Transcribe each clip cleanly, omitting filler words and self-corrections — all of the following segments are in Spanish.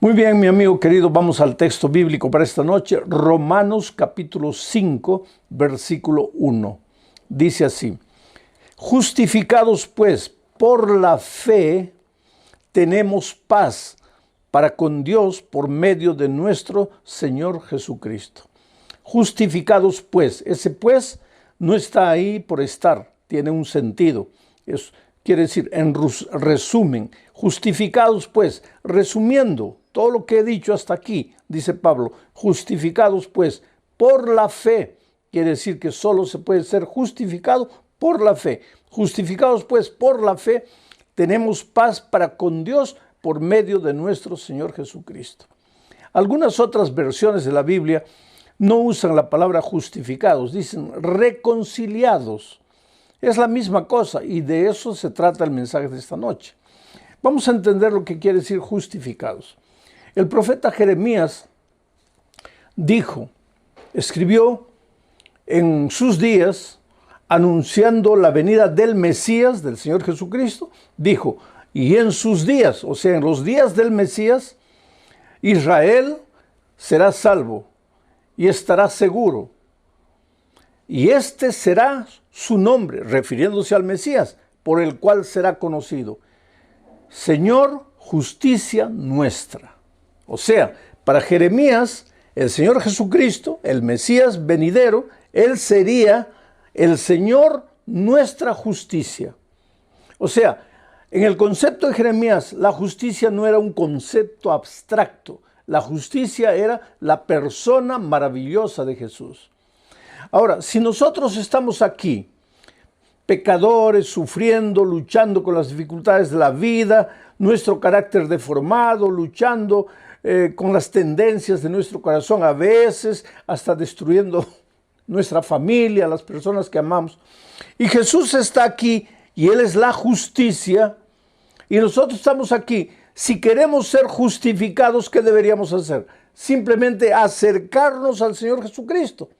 Muy bien, mi amigo querido, vamos al texto bíblico para esta noche. Romanos capítulo 5, versículo 1. Dice así: justificados pues por la fe, tenemos paz para con Dios por medio de nuestro Señor Jesucristo. Justificados pues, ese pues no está ahí por estar, tiene un sentido. Quiere decir, en resumen, justificados pues, resumiendo todo lo que he dicho hasta aquí, dice Pablo, justificados pues por la fe. Quiere decir que solo se puede ser justificado por la fe. Justificados pues por la fe, tenemos paz para con Dios por medio de nuestro Señor Jesucristo. Algunas otras versiones de la Biblia no usan la palabra justificados, dicen reconciliados. Es la misma cosa y de eso se trata el mensaje de esta noche. Vamos a entender lo que quiere decir justificados. El profeta Jeremías escribió en sus días, anunciando la venida del Mesías, del Señor Jesucristo, dijo, y en sus días, o sea, en los días del Mesías, Israel será salvo y estará seguro. Y este será su nombre, refiriéndose al Mesías, por el cual será conocido: Señor, justicia nuestra. O sea, para Jeremías, el Señor Jesucristo, el Mesías venidero, Él sería el Señor, nuestra justicia. O sea, en el concepto de Jeremías, la justicia no era un concepto abstracto. La justicia era la persona maravillosa de Jesús. Ahora, si nosotros estamos aquí, pecadores, sufriendo, luchando con las dificultades de la vida, nuestro carácter deformado, luchando con las tendencias de nuestro corazón, a veces hasta destruyendo nuestra familia, las personas que amamos. Y Jesús está aquí y Él es la justicia y nosotros estamos aquí. Si queremos ser justificados, ¿qué deberíamos hacer? Simplemente acercarnos al Señor Jesucristo.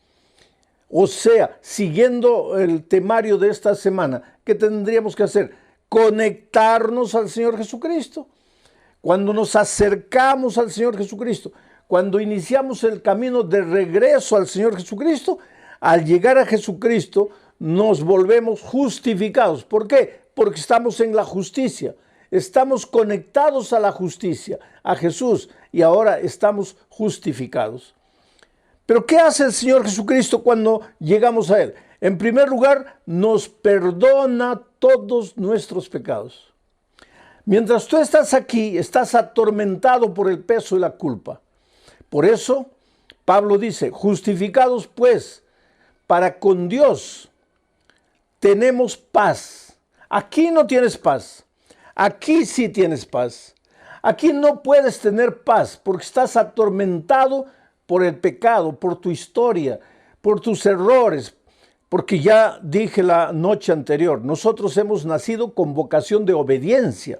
O sea, siguiendo el temario de esta semana, ¿qué tendríamos que hacer? Conectarnos al Señor Jesucristo. Cuando nos acercamos al Señor Jesucristo, cuando iniciamos el camino de regreso al Señor Jesucristo, al llegar a Jesucristo nos volvemos justificados. ¿Por qué? Porque estamos en la justicia. Estamos conectados a la justicia, a Jesús, y ahora estamos justificados. Pero ¿qué hace el Señor Jesucristo cuando llegamos a Él? En primer lugar, nos perdona todos nuestros pecados. Mientras tú estás aquí, estás atormentado por el peso de la culpa. Por eso, Pablo dice, justificados pues, para con Dios tenemos paz. Aquí no tienes paz. Aquí sí tienes paz. Aquí no puedes tener paz porque estás atormentado por el pecado, por tu historia, por tus errores. Porque ya dije la noche anterior, nosotros hemos nacido con vocación de obediencia.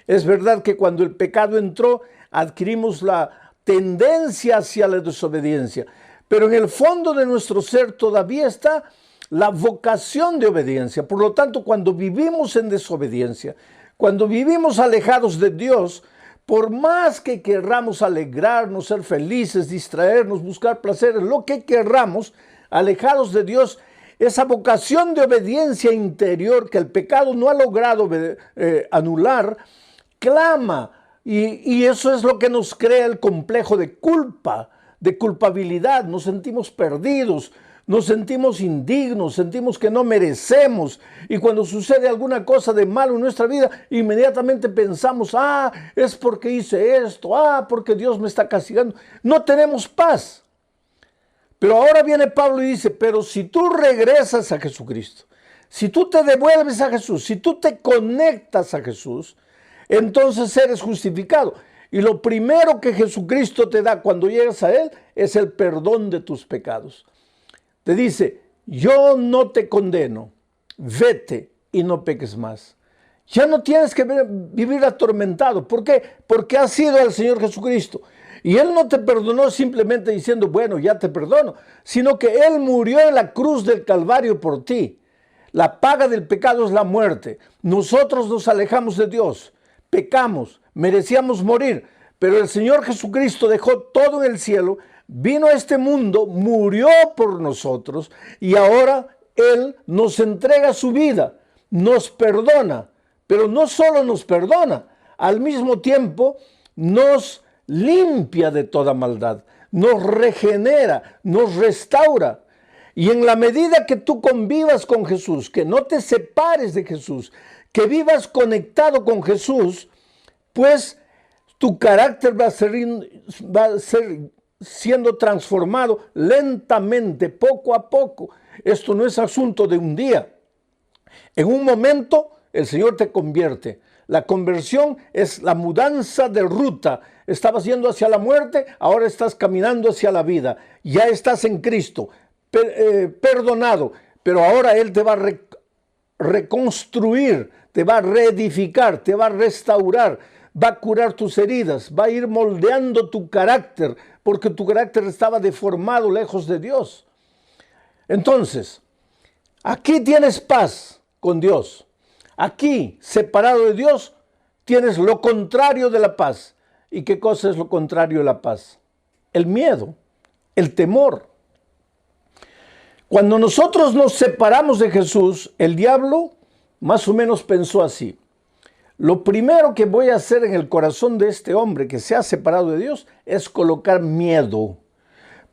Es verdad que cuando el pecado entró, adquirimos la tendencia hacia la desobediencia. Pero en el fondo de nuestro ser todavía está la vocación de obediencia. Por lo tanto, cuando vivimos en desobediencia, cuando vivimos alejados de Dios, por más que querramos alegrarnos, ser felices, distraernos, buscar placeres, lo que querramos, alejados de Dios, esa vocación de obediencia interior que el pecado no ha logrado anular, clama. Y eso es lo que nos crea el complejo de culpa, de culpabilidad. Nos sentimos perdidos, nos sentimos indignos, sentimos que no merecemos. Y cuando sucede alguna cosa de malo en nuestra vida, inmediatamente pensamos, es porque hice esto, porque Dios me está castigando. No tenemos paz. Pero ahora viene Pablo y dice, pero si tú regresas a Jesucristo, si tú te devuelves a Jesús, si tú te conectas a Jesús, entonces eres justificado. Y lo primero que Jesucristo te da cuando llegas a Él es el perdón de tus pecados. Te dice, yo no te condeno, vete y no peques más. Ya no tienes que vivir atormentado. ¿Por qué? Porque has ido al Señor Jesucristo. Y Él no te perdonó simplemente diciendo, bueno, ya te perdono, sino que Él murió en la cruz del Calvario por ti. La paga del pecado es la muerte. Nosotros nos alejamos de Dios, pecamos, merecíamos morir, Pero el Señor Jesucristo dejó todo en el cielo, vino a este mundo, murió por nosotros y ahora Él nos entrega su vida, nos perdona, pero no solo nos perdona, al mismo tiempo nos limpia de toda maldad, nos regenera, nos restaura. Y en la medida que tú convivas con Jesús, que no te separes de Jesús, que vivas conectado con Jesús, pues tu carácter va a ser siendo transformado lentamente, poco a poco. Esto no es asunto de un día. En un momento el Señor te convierte. La conversión es la mudanza de ruta. Estabas yendo hacia la muerte, ahora estás caminando hacia la vida. Ya estás en Cristo, perdonado, pero ahora Él te va a reconstruir, te va a reedificar, te va a restaurar, va a curar tus heridas, va a ir moldeando tu carácter, porque tu carácter estaba deformado lejos de Dios. Entonces, aquí tienes paz con Dios. Aquí, separado de Dios, tienes lo contrario de la paz. ¿Y qué cosa es lo contrario de la paz? El miedo, el temor. Cuando nosotros nos separamos de Jesús, el diablo más o menos pensó así: lo primero que voy a hacer en el corazón de este hombre que se ha separado de Dios es colocar miedo.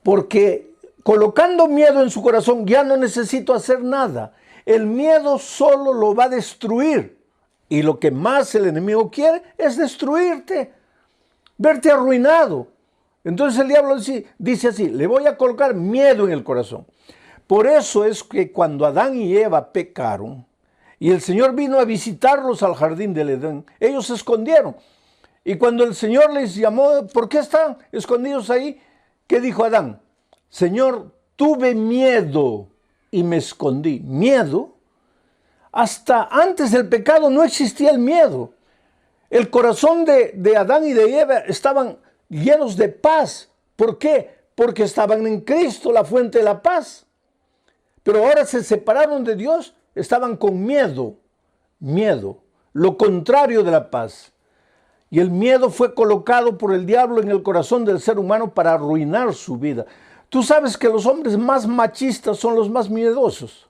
Porque colocando miedo en su corazón ya no necesito hacer nada. El miedo solo lo va a destruir. Y lo que más el enemigo quiere es destruirte, verte arruinado. Entonces el diablo dice así: le voy a colocar miedo en el corazón. Por eso es que cuando Adán y Eva pecaron, y el Señor vino a visitarlos al jardín del Edén, ellos se escondieron. Y cuando el Señor les llamó: ¿por qué están escondidos ahí? ¿Qué dijo Adán? Señor, tuve miedo y me escondí. ¿Miedo? Hasta antes del pecado no existía el miedo. El corazón de Adán y de Eva estaban llenos de paz. ¿Por qué? Porque estaban en Cristo, la fuente de la paz. Pero ahora se separaron de Dios, estaban con miedo. Miedo, lo contrario de la paz. Y el miedo fue colocado por el diablo en el corazón del ser humano para arruinar su vida. Tú sabes que los hombres más machistas son los más miedosos.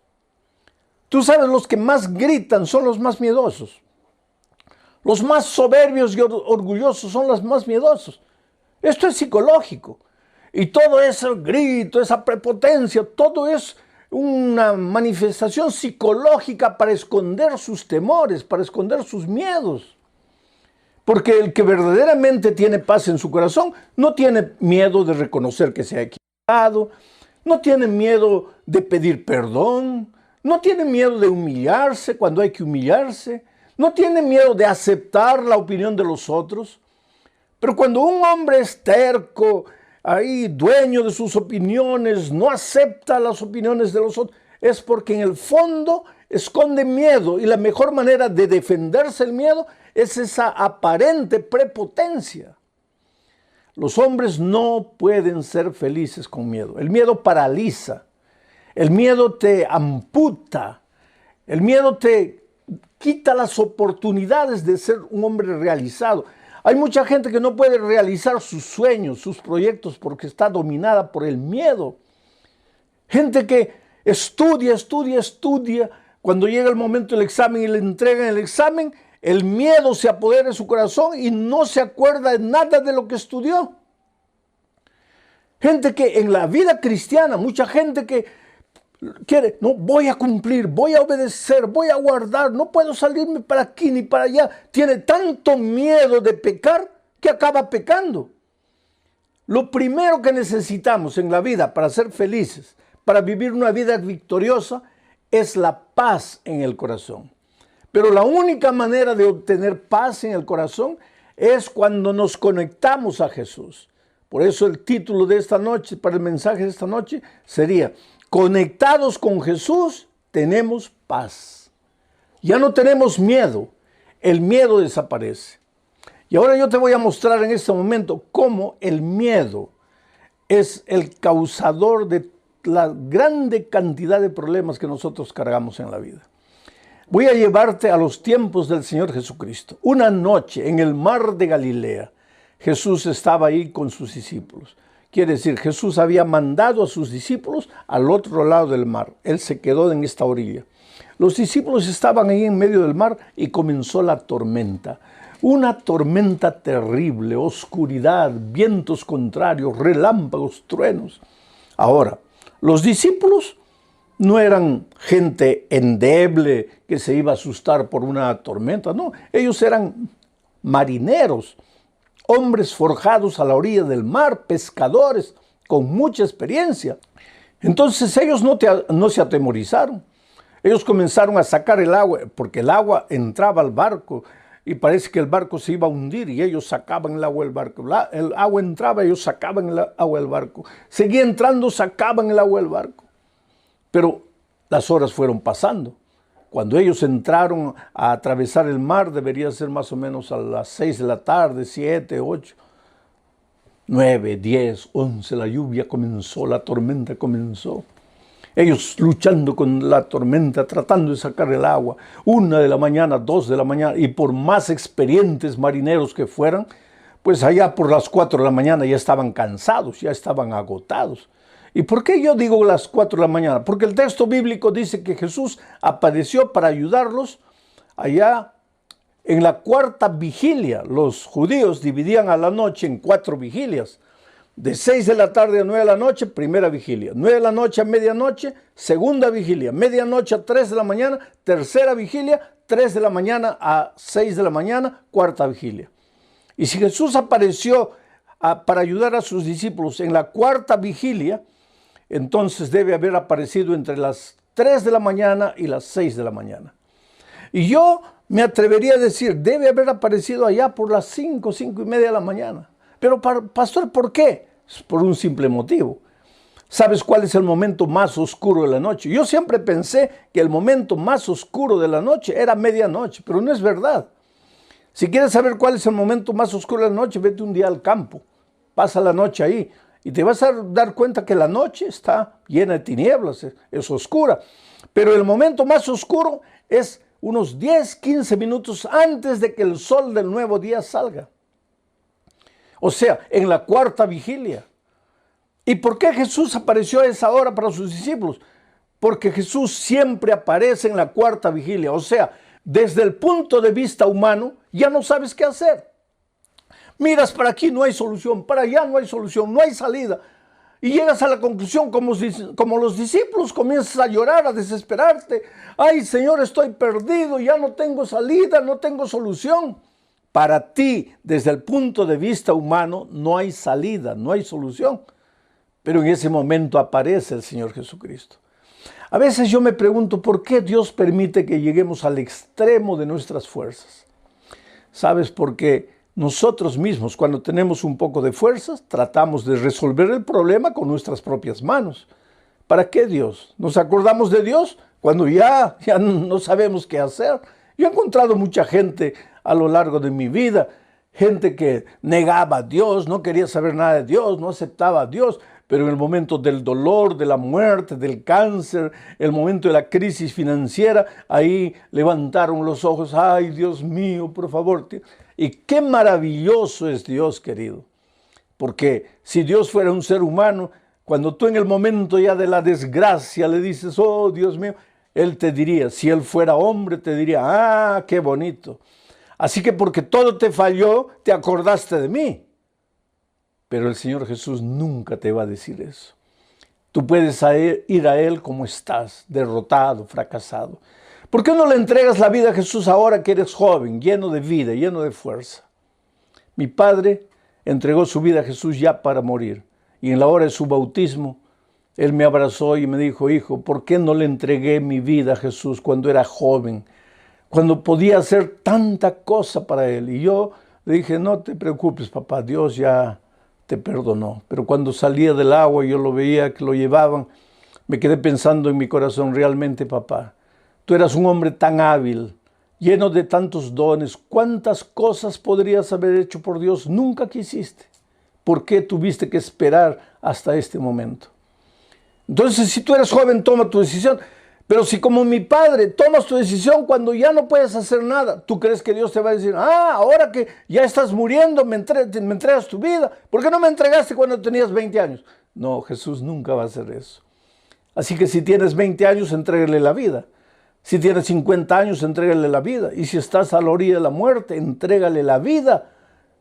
Tú sabes, los que más gritan son los más miedosos. Los más soberbios y orgullosos son los más miedosos. Esto es psicológico. Y todo ese grito, esa prepotencia, todo es una manifestación psicológica para esconder sus temores, para esconder sus miedos. Porque el que verdaderamente tiene paz en su corazón no tiene miedo de reconocer que se ha equivocado, no tiene miedo de pedir perdón, no tiene miedo de humillarse cuando hay que humillarse, no tiene miedo de aceptar la opinión de los otros. Pero cuando un hombre es terco, ahí dueño de sus opiniones, no acepta las opiniones de los otros, es porque en el fondo esconde miedo, y la mejor manera de defenderse el miedo es esa aparente prepotencia. Los hombres no pueden ser felices con miedo. El miedo paraliza, el miedo te amputa, el miedo te quita las oportunidades de ser un hombre realizado. Hay mucha gente que no puede realizar sus sueños, sus proyectos, porque está dominada por el miedo. Gente que estudia. Cuando llega el momento del examen y le entregan el examen, el miedo se apodera de su corazón y no se acuerda de nada de lo que estudió. Gente que en la vida cristiana, mucha gente que quiere: no, voy a cumplir, voy a obedecer, voy a guardar, no puedo salirme para aquí ni para allá. Tiene tanto miedo de pecar que acaba pecando. Lo primero que necesitamos en la vida para ser felices, para vivir una vida victoriosa, es la paz en el corazón. Pero la única manera de obtener paz en el corazón es cuando nos conectamos a Jesús. Por eso el título de esta noche, para el mensaje de esta noche, sería: conectados con Jesús, tenemos paz. Ya no tenemos miedo. El miedo desaparece. Y ahora yo te voy a mostrar en este momento cómo el miedo es el causador de la grande cantidad de problemas que nosotros cargamos en la vida. Voy a llevarte a los tiempos del Señor Jesucristo. Una noche en el mar de Galilea, Jesús estaba ahí con sus discípulos. Quiere decir, Jesús había mandado a sus discípulos al otro lado del mar. Él se quedó en esta orilla. Los discípulos estaban ahí en medio del mar y comenzó la tormenta. Una tormenta terrible, oscuridad, vientos contrarios, relámpagos, truenos. Ahora, los discípulos no eran gente endeble que se iba a asustar por una tormenta. No, ellos eran marineros, hombres forjados a la orilla del mar, pescadores con mucha experiencia. Entonces ellos no se atemorizaron. Ellos comenzaron a sacar el agua, porque el agua entraba al barco y parece que el barco se iba a hundir y ellos sacaban el agua del barco. El agua entraba, ellos sacaban el agua del barco. Seguía entrando, sacaban el agua del barco. Pero las horas fueron pasando. Cuando ellos entraron a atravesar el mar, debería ser más o menos a las 6 de la tarde, 7, 8, 9, 10, 11, la lluvia comenzó, la tormenta comenzó. Ellos luchando con la tormenta, tratando de sacar el agua. 1 de la mañana, 2 de la mañana, y por más experientes marineros que fueran, pues allá por las 4 de la mañana ya estaban cansados, ya estaban agotados. ¿Y por qué yo digo las 4 de la mañana? Porque el texto bíblico dice que Jesús apareció para ayudarlos allá en la 4ª vigilia. Los judíos dividían a la noche en 4 vigilias. De 6 de la tarde a 9 de la noche, primera vigilia. 9 de la noche a medianoche, segunda vigilia. Medianoche a 3 de la mañana, tercera vigilia. 3 de la mañana a 6 de la mañana, cuarta vigilia. Y si Jesús apareció para ayudar a sus discípulos en la 4ª vigilia, entonces debe haber aparecido entre las 3 de la mañana y las 6 de la mañana. Y yo me atrevería a decir, debe haber aparecido allá por las 5, 5 y media de la mañana. Pero, pastor, ¿por qué? Es por un simple motivo. ¿Sabes cuál es el momento más oscuro de la noche? Yo siempre pensé que el momento más oscuro de la noche era medianoche, pero no es verdad. Si quieres saber cuál es el momento más oscuro de la noche, vete un día al campo, pasa la noche ahí y te vas a dar cuenta que la noche está llena de tinieblas, es oscura. Pero el momento más oscuro es unos 10, 15 minutos antes de que el sol del nuevo día salga. O sea, en la 4ª vigilia. ¿Y por qué Jesús apareció a esa hora para sus discípulos? Porque Jesús siempre aparece en la 4ª vigilia. O sea, desde el punto de vista humano, ya no sabes qué hacer. Miras para aquí, no hay solución, para allá no hay solución, no hay salida. Y llegas a la conclusión, como los discípulos, comienzas a llorar, a desesperarte. Ay, Señor, estoy perdido, ya no tengo salida, no tengo solución. Para ti, desde el punto de vista humano, no hay salida, no hay solución. Pero en ese momento aparece el Señor Jesucristo. A veces yo me pregunto, ¿por qué Dios permite que lleguemos al extremo de nuestras fuerzas? ¿Sabes? Porque nosotros mismos, cuando tenemos un poco de fuerzas, tratamos de resolver el problema con nuestras propias manos. ¿Para qué Dios? ¿Nos acordamos de Dios cuando ya no sabemos qué hacer? Yo he encontrado mucha gente a lo largo de mi vida, gente que negaba a Dios, no quería saber nada de Dios, no aceptaba a Dios, pero en el momento del dolor, de la muerte, del cáncer, el momento de la crisis financiera, ahí levantaron los ojos, ay Dios mío, por favor. Y qué maravilloso es Dios, querido, porque si Dios fuera un ser humano, cuando tú en el momento ya de la desgracia le dices, oh Dios mío, Él te diría, si Él fuera hombre, te diría, ah, qué bonito. Así que porque todo te falló, te acordaste de mí. Pero el Señor Jesús nunca te va a decir eso. Tú puedes ir a Él como estás, derrotado, fracasado. ¿Por qué no le entregas la vida a Jesús ahora que eres joven, lleno de vida, lleno de fuerza? Mi padre entregó su vida a Jesús ya para morir. Y en la hora de su bautismo, Él me abrazó y me dijo, hijo, ¿por qué no le entregué mi vida a Jesús cuando era joven? Cuando podía hacer tanta cosa para Él. Y yo le dije, no te preocupes, papá, Dios ya te perdonó. Pero cuando salía del agua y yo lo veía que lo llevaban, me quedé pensando en mi corazón, realmente, papá, tú eras un hombre tan hábil, lleno de tantos dones. ¿Cuántas cosas podrías haber hecho por Dios? Nunca quisiste. ¿Por qué tuviste que esperar hasta este momento? Entonces, si tú eres joven, toma tu decisión. Pero si como mi padre tomas tu decisión cuando ya no puedes hacer nada, ¿tú crees que Dios te va a decir, ahora que ya estás muriendo, me entregas tu vida? ¿Por qué no me entregaste cuando tenías 20 años? No, Jesús nunca va a hacer eso. Así que si tienes 20 años, entrégale la vida. Si tienes 50 años, entrégale la vida. Y si estás a la orilla de la muerte, entrégale la vida,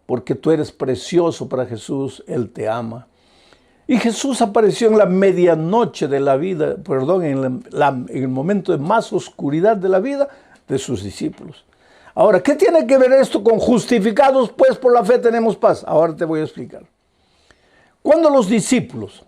porque tú eres precioso para Jesús, Él te ama. Y Jesús apareció en la medianoche de la vida, en el momento de más oscuridad de la vida de sus discípulos. Ahora, ¿qué tiene que ver esto con justificados? Pues por la fe tenemos paz. Ahora te voy a explicar. Cuando los discípulos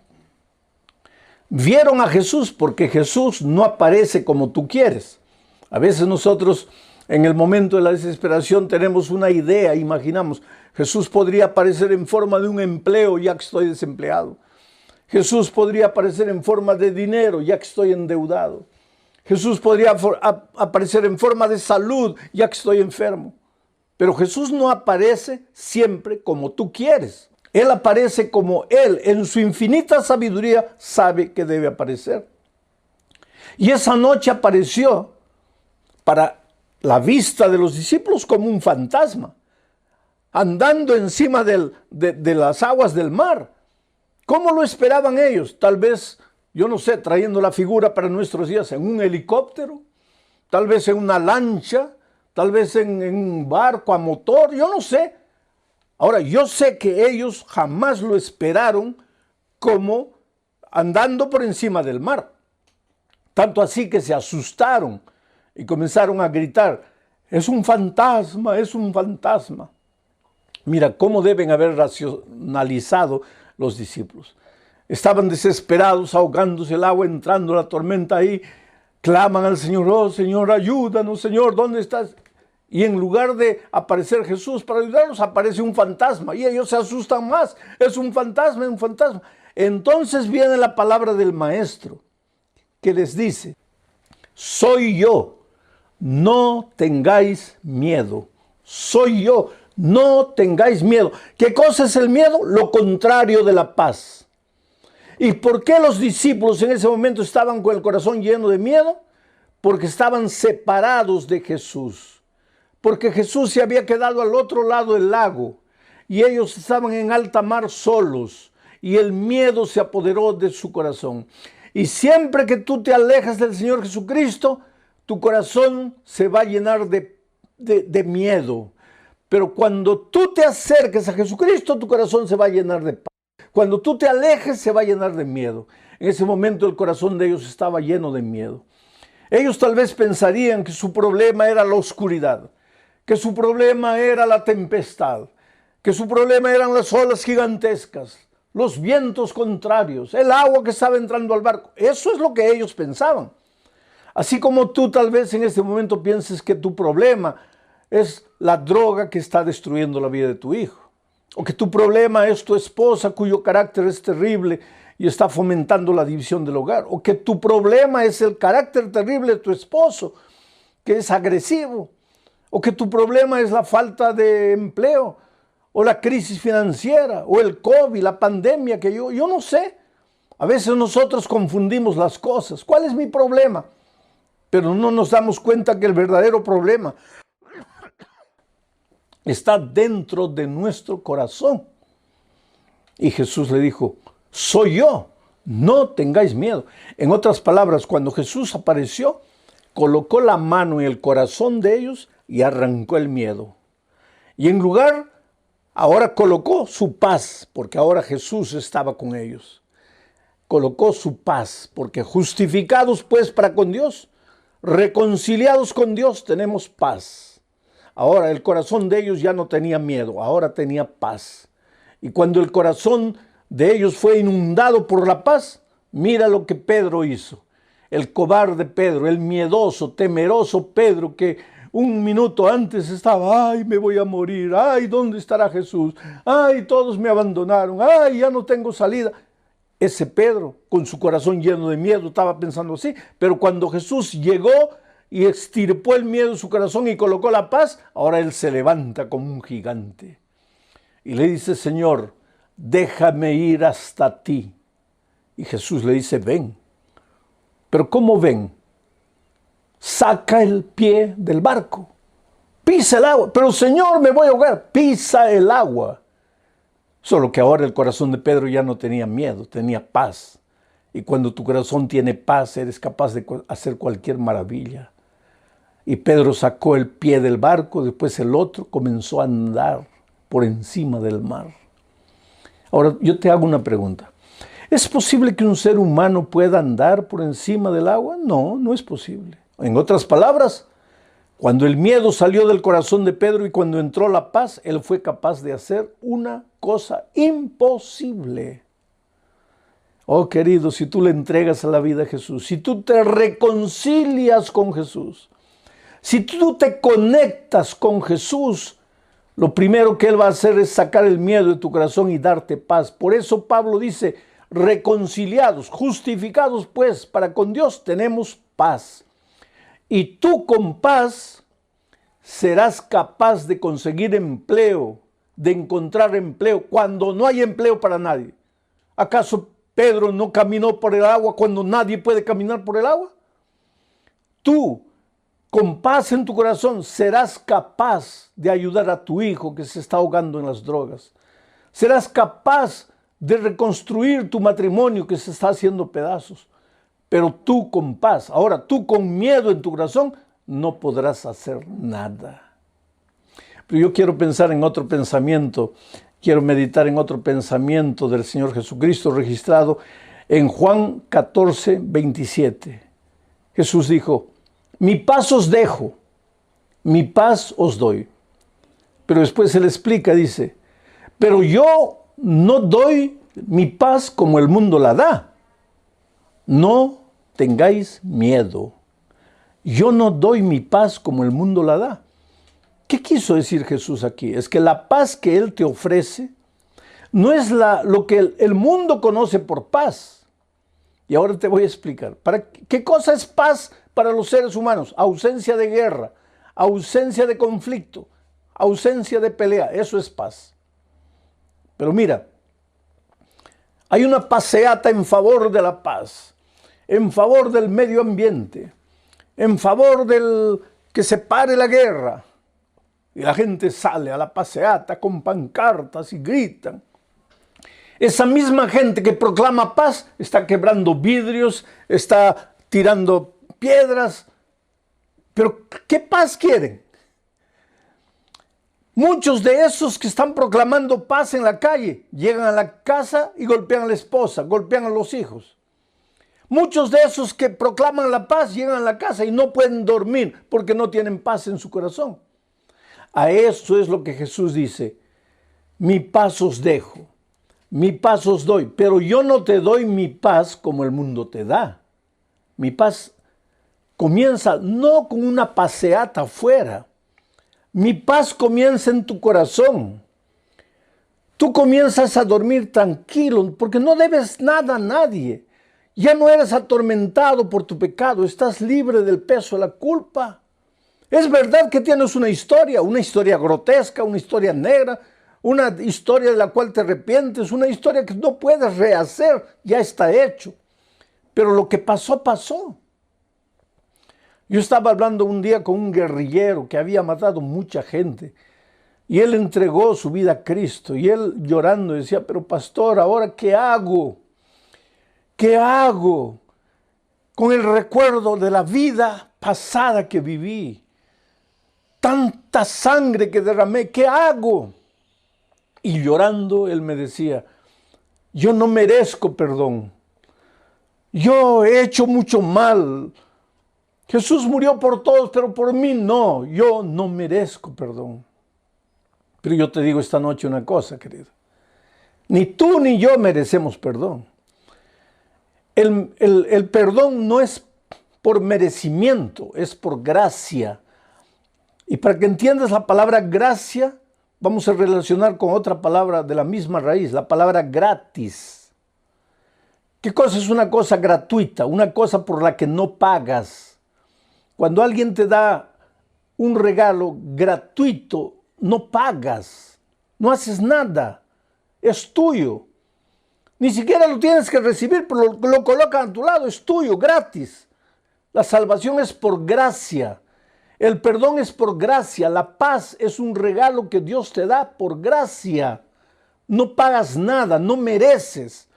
vieron a Jesús, porque Jesús no aparece como tú quieres. A veces nosotros en el momento de la desesperación tenemos una idea, imaginamos, Jesús podría aparecer en forma de un empleo ya que estoy desempleado. Jesús podría aparecer en forma de dinero ya que estoy endeudado. Jesús podría aparecer en forma de salud ya que estoy enfermo. Pero Jesús no aparece siempre como tú quieres. Él aparece como Él, en su infinita sabiduría, sabe que debe aparecer. Y esa noche apareció para la vista de los discípulos como un fantasma, andando encima de las aguas del mar. ¿Cómo lo esperaban ellos? Tal vez, yo no sé, trayendo la figura para nuestros días, en un helicóptero, tal vez en una lancha, tal vez en un barco a motor, yo no sé. Ahora, yo sé que ellos jamás lo esperaron como andando por encima del mar. Tanto así que se asustaron y comenzaron a gritar, es un fantasma, es un fantasma. Mira cómo deben haber racionalizado los discípulos. Estaban desesperados, ahogándose el agua, entrando la tormenta ahí. Claman al Señor, oh Señor, ayúdanos, Señor, ¿dónde estás? Y en lugar de aparecer Jesús para ayudarlos, aparece un fantasma. Y ellos se asustan más. Es un fantasma, es un fantasma. Entonces viene la palabra del Maestro, que les dice, soy yo, no tengáis miedo. Soy yo, no tengáis miedo. ¿Qué cosa es el miedo? Lo contrario de la paz. ¿Y por qué los discípulos en ese momento estaban con el corazón lleno de miedo? Porque estaban separados de Jesús. Porque Jesús se había quedado al otro lado del lago y ellos estaban en alta mar solos y el miedo se apoderó de su corazón. Y siempre que tú te alejas del Señor Jesucristo, tu corazón se va a llenar de miedo. Pero cuando tú te acerques a Jesucristo, tu corazón se va a llenar de paz. Cuando tú te alejes, se va a llenar de miedo. En ese momento el corazón de ellos estaba lleno de miedo. Ellos tal vez pensarían que su problema era la oscuridad, que su problema era la tempestad, que su problema eran las olas gigantescas, los vientos contrarios, el agua que estaba entrando al barco. Eso es lo que ellos pensaban. Así como tú tal vez en este momento pienses que tu problema es la droga que está destruyendo la vida de tu hijo, o que tu problema es tu esposa cuyo carácter es terrible y está fomentando la división del hogar, o que tu problema es el carácter terrible de tu esposo, que es agresivo, o que tu problema es la falta de empleo, o la crisis financiera, o el COVID, la pandemia, que yo no sé. A veces nosotros confundimos las cosas. ¿Cuál es mi problema? Pero no nos damos cuenta que el verdadero problema está dentro de nuestro corazón. Y Jesús le dijo, soy yo, no tengáis miedo. En otras palabras, cuando Jesús apareció, colocó la mano en el corazón de ellos y arrancó el miedo. Y en lugar, ahora colocó su paz, porque ahora Jesús estaba con ellos. Colocó su paz, porque justificados pues para con Dios, reconciliados con Dios, tenemos paz. Ahora el corazón de ellos ya no tenía miedo, ahora tenía paz. Y cuando el corazón de ellos fue inundado por la paz, mira lo que Pedro hizo. El cobarde Pedro, el miedoso, temeroso Pedro, que un minuto antes estaba, ay, me voy a morir, ay, ¿dónde estará Jesús? Ay, todos me abandonaron, ay, ya no tengo salida. Ese Pedro, con su corazón lleno de miedo, estaba pensando así, pero cuando Jesús llegó y extirpó el miedo de su corazón y colocó la paz, ahora él se levanta como un gigante. Y le dice, Señor, déjame ir hasta ti. Y Jesús le dice, ven. Pero ¿cómo ven? saca el pie del barco, pisa el agua. Pero Señor, me voy a ahogar. Pisa el agua. Solo que ahora el corazón de Pedro ya no tenía miedo, tenía paz. Y cuando tu corazón tiene paz, eres capaz de hacer cualquier maravilla. Y Pedro sacó el pie del barco, después el otro comenzó a andar por encima del mar. Ahora, yo te hago una pregunta. ¿Es posible que un ser humano pueda andar por encima del agua? No, no es posible. En otras palabras, cuando el miedo salió del corazón de Pedro y cuando entró la paz, él fue capaz de hacer una cosa imposible. Oh, querido, si tú le entregas a la vida a Jesús, si tú te reconcilias con Jesús, si tú te conectas con Jesús, lo primero que Él va a hacer es sacar el miedo de tu corazón y darte paz. Por eso Pablo dice, reconciliados, justificados pues, para con Dios tenemos paz. Y tú con paz serás capaz de conseguir empleo, de encontrar empleo, cuando no hay empleo para nadie. ¿Acaso Pedro no caminó por el agua cuando nadie puede caminar por el agua? Tú, con paz en tu corazón, serás capaz de ayudar a tu hijo que se está ahogando en las drogas. Serás capaz de reconstruir tu matrimonio que se está haciendo pedazos. Pero tú con paz, ahora tú con miedo en tu corazón, no podrás hacer nada. Pero yo quiero pensar en otro pensamiento, quiero meditar en otro pensamiento del Señor Jesucristo registrado en Juan 14, 27. Jesús dijo, mi paz os dejo, mi paz os doy. Pero después Él explica, dice, pero yo no doy mi paz como el mundo la da. No tengáis miedo. Yo no doy mi paz como el mundo la da. ¿Qué quiso decir Jesús aquí? Es que la paz que Él te ofrece no es lo que el mundo conoce por paz. Y ahora te voy a explicar. ¿Qué cosa es paz para los seres humanos? Ausencia de guerra, ausencia de conflicto, ausencia de pelea. Eso es paz. Pero mira, hay una paseata en favor de la paz, en favor del medio ambiente, en favor del que se pare la guerra. Y la gente sale a la paseata con pancartas y gritan. Esa misma gente que proclama paz está quebrando vidrios, está tirando piedras. Pero ¿qué paz quieren? Muchos de esos que están proclamando paz en la calle llegan a la casa y golpean a la esposa, golpean a los hijos. Muchos de esos que proclaman la paz llegan a la casa y no pueden dormir porque no tienen paz en su corazón. A eso es lo que Jesús dice, mi paz os dejo, mi paz os doy, pero yo no te doy mi paz como el mundo te da. Mi paz comienza no con una paseata afuera, mi paz comienza en tu corazón. Tú comienzas a dormir tranquilo porque no debes nada a nadie. Ya no eres atormentado por tu pecado, estás libre del peso de la culpa. Es verdad que tienes una historia grotesca, una historia negra, una historia de la cual te arrepientes, una historia que no puedes rehacer, ya está hecho. Pero lo que pasó, pasó. Yo estaba hablando un día con un guerrillero que había matado mucha gente y él entregó su vida a Cristo y él llorando decía, pero pastor, ¿ahora qué hago? ¿Qué hago con el recuerdo de la vida pasada que viví? Tanta sangre que derramé, ¿qué hago? Y llorando él me decía, yo no merezco perdón. Yo he hecho mucho mal. Jesús murió por todos, pero por mí no. Yo no merezco perdón. Pero yo te digo esta noche una cosa, querido. Ni tú ni yo merecemos perdón. El perdón no es por merecimiento, es por gracia. Y para que entiendas la palabra gracia, vamos a relacionar con otra palabra de la misma raíz, la palabra gratis. ¿Qué cosa es una cosa gratuita? Una cosa por la que no pagas. Cuando alguien te da un regalo gratuito, no pagas, no haces nada, es tuyo. Ni siquiera lo tienes que recibir, pero lo colocan a tu lado, es tuyo, gratis. La salvación es por gracia. El perdón es por gracia. La paz es un regalo que Dios te da por gracia. No pagas nada, no mereces.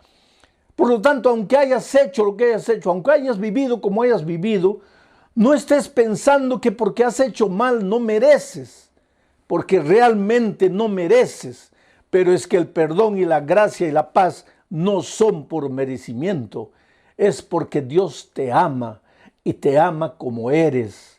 Por lo tanto, aunque hayas hecho lo que hayas hecho, aunque hayas vivido como hayas vivido, no estés pensando que porque has hecho mal no mereces, porque realmente no mereces. Pero es que el perdón y la gracia y la paz no son por merecimiento, es porque Dios te ama y te ama como eres.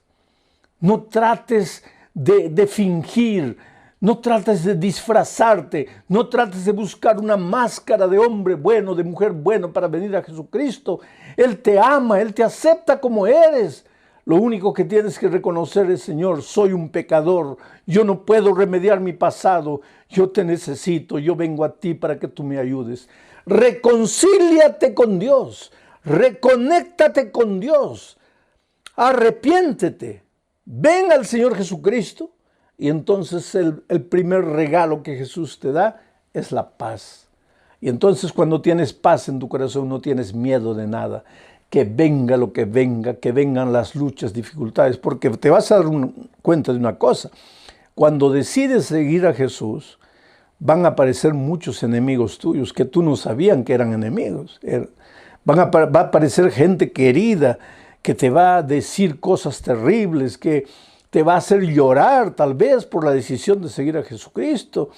No trates de fingir, no trates de disfrazarte, no trates de buscar una máscara de hombre bueno, de mujer bueno para venir a Jesucristo. Él te ama, Él te acepta como eres. Lo único que tienes que reconocer es, Señor, soy un pecador, yo no puedo remediar mi pasado, yo te necesito, yo vengo a ti para que tú me ayudes. Reconcíliate con Dios, reconéctate con Dios, arrepiéntete, ven al Señor Jesucristo y entonces el primer regalo que Jesús te da es la paz. Y entonces cuando tienes paz en tu corazón no tienes miedo de nada. Que venga lo que venga, que vengan las luchas, dificultades, porque te vas a dar cuenta de una cosa. Cuando decides seguir a Jesús, van a aparecer muchos enemigos tuyos que tú no sabían que eran enemigos. Va a aparecer gente querida que te va a decir cosas terribles, que te va a hacer llorar tal vez por la decisión de seguir a Jesucristo,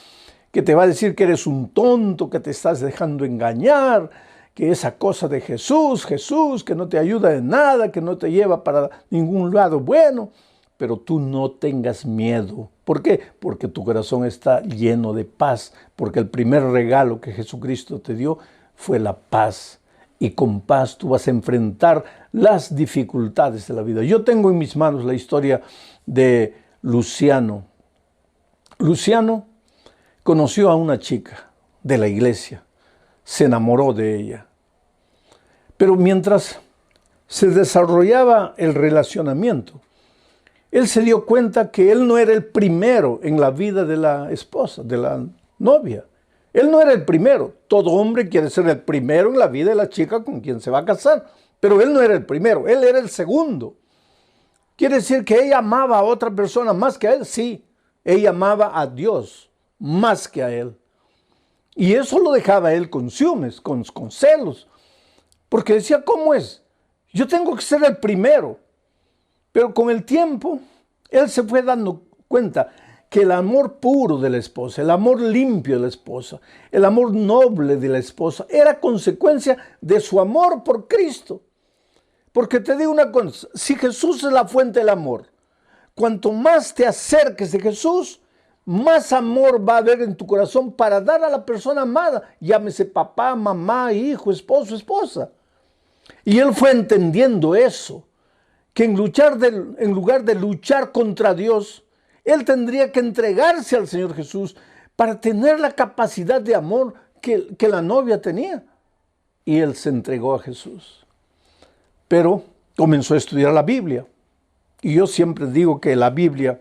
que te va a decir que eres un tonto, que te estás dejando engañar, que esa cosa de Jesús, que no te ayuda en nada, que no te lleva para ningún lado bueno. Pero tú no tengas miedo. ¿Por qué? Porque tu corazón está lleno de paz, porque el primer regalo que Jesucristo te dio fue la paz. Y con paz tú vas a enfrentar las dificultades de la vida. Yo tengo en mis manos la historia de Luciano. Luciano conoció a una chica de la iglesia. Se enamoró de ella. Pero mientras se desarrollaba el relacionamiento, él se dio cuenta que él no era el primero en la vida de la esposa, de la novia. Él no era el primero. Todo hombre quiere ser el primero en la vida de la chica con quien se va a casar. Pero él no era el primero, él era el segundo. ¿Quiere decir que ella amaba a otra persona más que a él? Sí, ella amaba a Dios más que a él. Y eso lo dejaba a él con ciúmes, con celos. Porque decía, ¿cómo es? Yo tengo que ser el primero. Pero con el tiempo, él se fue dando cuenta que el amor puro de la esposa, el amor limpio de la esposa, el amor noble de la esposa, era consecuencia de su amor por Cristo. Porque te digo una cosa, si Jesús es la fuente del amor, cuanto más te acerques de Jesús, más amor va a haber en tu corazón para dar a la persona amada, llámese papá, mamá, hijo, esposo, esposa. Y él fue entendiendo eso, que en lugar de luchar contra Dios, él tendría que entregarse al Señor Jesús para tener la capacidad de amor que la novia tenía. Y él se entregó a Jesús. Pero comenzó a estudiar la Biblia. Y yo siempre digo que la Biblia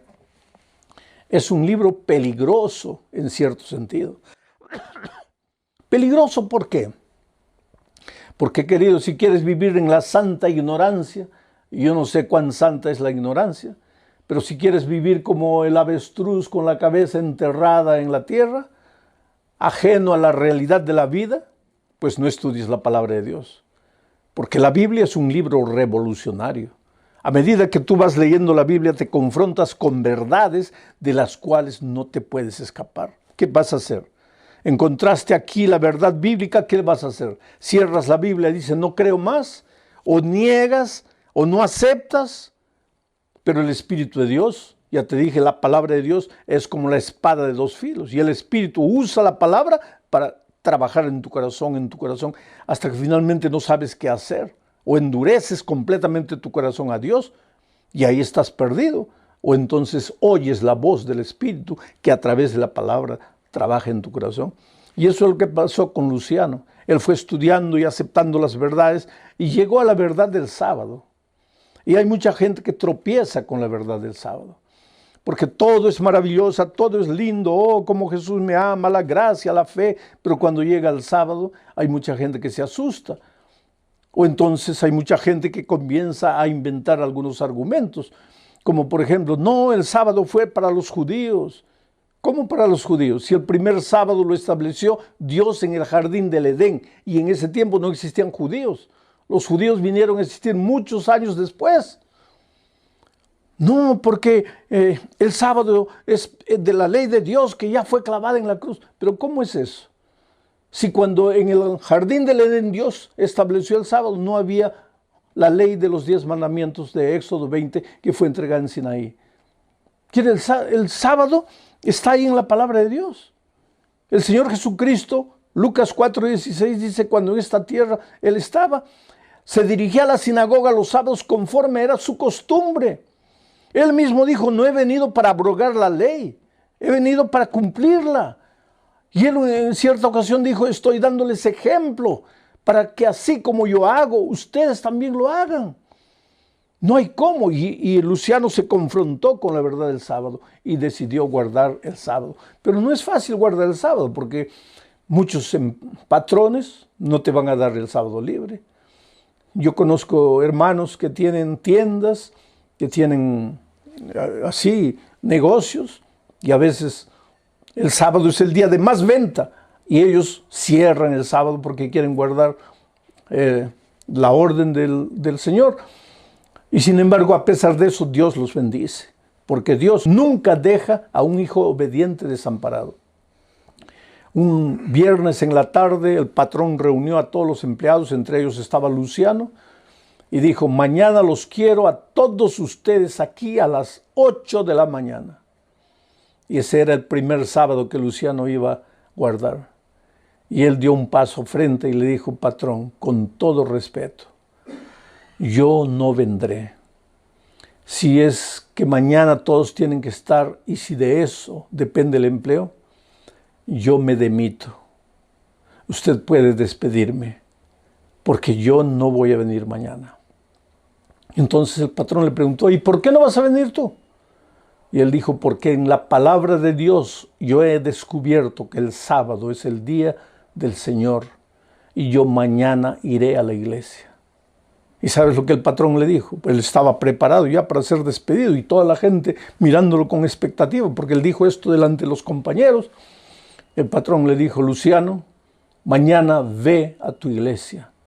es un libro peligroso en cierto sentido. ¿Peligroso por qué? Porque, querido, si quieres vivir en la santa ignorancia, yo no sé cuán santa es la ignorancia, pero si quieres vivir como el avestruz con la cabeza enterrada en la tierra, ajeno a la realidad de la vida, pues no estudies la palabra de Dios. Porque la Biblia es un libro revolucionario. A medida que tú vas leyendo la Biblia, te confrontas con verdades de las cuales no te puedes escapar. ¿Qué vas a hacer? Encontraste aquí la verdad bíblica, ¿qué vas a hacer? Cierras la Biblia y dices, no creo más, o niegas, o no aceptas, pero el Espíritu de Dios, ya te dije, la palabra de Dios es como la espada de dos filos, y el Espíritu usa la palabra para trabajar en tu corazón, hasta que finalmente no sabes qué hacer. O endureces completamente tu corazón a Dios y ahí estás perdido. O entonces oyes la voz del Espíritu que a través de la palabra trabaja en tu corazón. Y eso es lo que pasó con Luciano. Él fue estudiando y aceptando las verdades y llegó a la verdad del sábado. Y hay mucha gente que tropieza con la verdad del sábado. Porque todo es maravilloso, todo es lindo, oh, como Jesús me ama, la gracia, la fe. Pero cuando llega el sábado hay mucha gente que se asusta. O entonces hay mucha gente que comienza a inventar algunos argumentos, como por ejemplo, no, el sábado fue para los judíos. ¿Cómo para los judíos? Si el primer sábado lo estableció Dios en el jardín del Edén y en ese tiempo no existían judíos. Los judíos vinieron a existir muchos años después. No, porque el sábado es de la ley de Dios que ya fue clavada en la cruz. Pero ¿cómo es eso? Si cuando en el jardín del Edén Dios estableció el sábado, no había la ley de los 10 mandamientos de Éxodo 20 que fue entregada en Sinaí. El sábado está ahí en la palabra de Dios. El Señor Jesucristo, Lucas 4:16 dice, cuando en esta tierra Él estaba, se dirigía a la sinagoga los sábados conforme era su costumbre. Él mismo dijo, no he venido para abrogar la ley, he venido para cumplirla. Y él en cierta ocasión dijo, estoy dándoles ejemplo para que así como yo hago, ustedes también lo hagan. No hay cómo. Y Luciano se confrontó con la verdad del sábado y decidió guardar el sábado. Pero no es fácil guardar el sábado porque muchos patrones no te van a dar el sábado libre. Yo conozco hermanos que tienen tiendas, que tienen así negocios y a veces el sábado es el día de más venta y ellos cierran el sábado porque quieren guardar la orden del Señor. Y sin embargo, a pesar de eso, Dios los bendice, porque Dios nunca deja a un hijo obediente desamparado. Un viernes en la tarde, el patrón reunió a todos los empleados, entre ellos estaba Luciano, y dijo, mañana los quiero a todos ustedes aquí a las 8 de la mañana. Y ese era el primer sábado que Luciano iba a guardar. Y él dio un paso frente y le dijo, patrón, con todo respeto, yo no vendré. Si es que mañana todos tienen que estar y si de eso depende el empleo, yo me demito. Usted puede despedirme porque yo no voy a venir mañana. Entonces el patrón le preguntó, ¿y por qué no vas a venir tú? Y él dijo, porque en la palabra de Dios yo he descubierto que el sábado es el día del Señor y yo mañana iré a la iglesia. ¿Y sabes lo que el patrón le dijo? Él estaba preparado ya para ser despedido y toda la gente mirándolo con expectativa, porque él dijo esto delante de los compañeros. El patrón le dijo, Luciano, mañana ve a tu iglesia